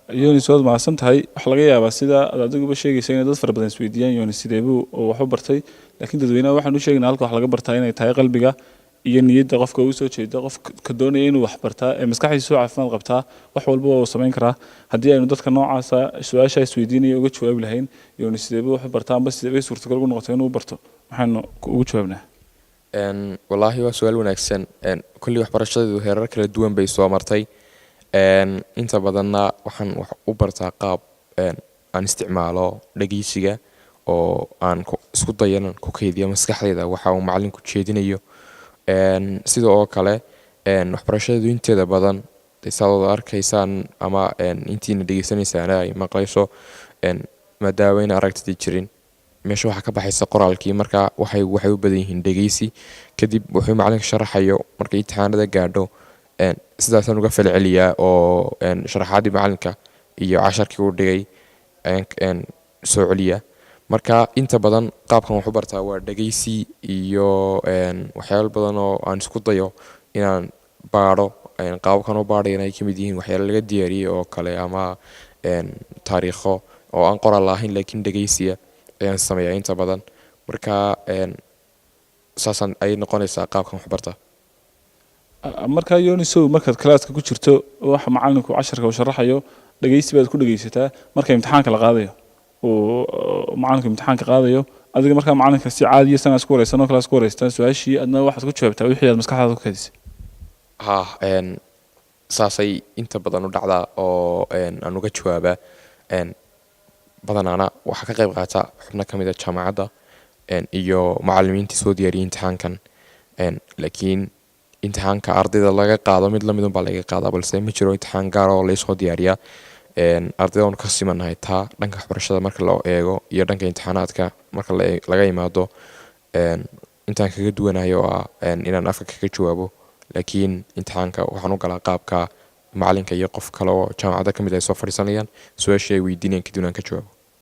Yoonis waad mahadsan tahay. Waxa laga yaabaa sida aad adiguba sheegaysa in dad fara badan isweydiiyaan Yoonis sidee buu wax u bartay, laakiin dadweynaha waxaan u sheegnaa halka wax laga bartaa inay tahay qalbiga iyo niyadda qofka uu soo jeedo, qofka doonaya inuu wax bartaa ee maskaxdiisa caafimaad qabtaa wax walba oo samayn karaa. Haddii aynu dadka noocaas su'aasha isweydiinaya uga jawaabi lahayn Yoonis sidee buu wax u bartaa amba sidee bay suurtagal ugu noqotay inuu barto, waxaanu ugu jawaabnaa. Wallaahi waa su'aal wanaagsan. Kulli waxbarashadu heerar kala duwan bay soo martay. Inta badanna waxaan wax u bartaa qaab aan isticmaalo dhageysiga oo aan isku dayo inaan ku kaydiyo maskaxdayda waxa uu macallinku jeedinayo. Sidoo kale waxbarashadu inteeda badan saad arkaysaan ama intiina dhageysanaysaan ay maqlayso maadaama ayna aragtidii jirin meesha waxa ka baxaysa qoraalkii, marka waxay u badan yihiin dhageysi. Kadib wuxuu macallinka sharaxayo marka imtixaanada gaadho sidaasaan uga falceliyaa oo sharaxaadii macallinka iyo casharkii uu dhigay soo celiya. Marka inta badan qaabkan wax u bartaa waa dhageysi iyo waxyaabo badan oo aan isku dayo inaan baaro. Qaabkan u baaray inay ka mid yihiin waxyaalo laga diyaariyay oo kale ama taariikho oo aan qoraal lahayn laakiin dhageysiya ayaan sameeyaa inta badan. Marka saasan ay noqonaysaa qaabkan wax bartaa. Marka Yoonis markaad klaaska ku jirto waxa macallinku casharka uu sharaxayo dhageysi baad ku dhageysataa marka imtixaanka la qaadayo oo macallinku imtixaanka qaadayo adiga marka macallinka si caadi ah isku wareysan oo klaaska wareystaan su'aashii adna waxaad ku jawaabtaa wixii aad maskaxdaada ku kaydisay. Saasay inta badan u dhacdaa oo aan uga jawaabaa. Badanaana waxa ka qayb qaata xubno ka mid ah jaamacadda iyo macallimiintii soo diyaariyay imtixaankan. Laakiin imtixaanka ardayda laga qaado mid la mid ah laga qaadaa, balse ma jiro imtixaan gaar ah oo la soo diyaariyaa. Ardayda oo ka simanahay taa dhanka waxbarashada marka loo eego iyo dhanka imtixaanaadka marka laga yimaado intaan kaga duwanayo inaan afka kaga jawaabo. Laakiin imtixaanka waxaan u galaa qaabka macallinka iyo qof kale oo jaamacadda ka mid ah soo fadhiisanayaan su'aasha ay weydiinayaan kadib aan ka jawaabo.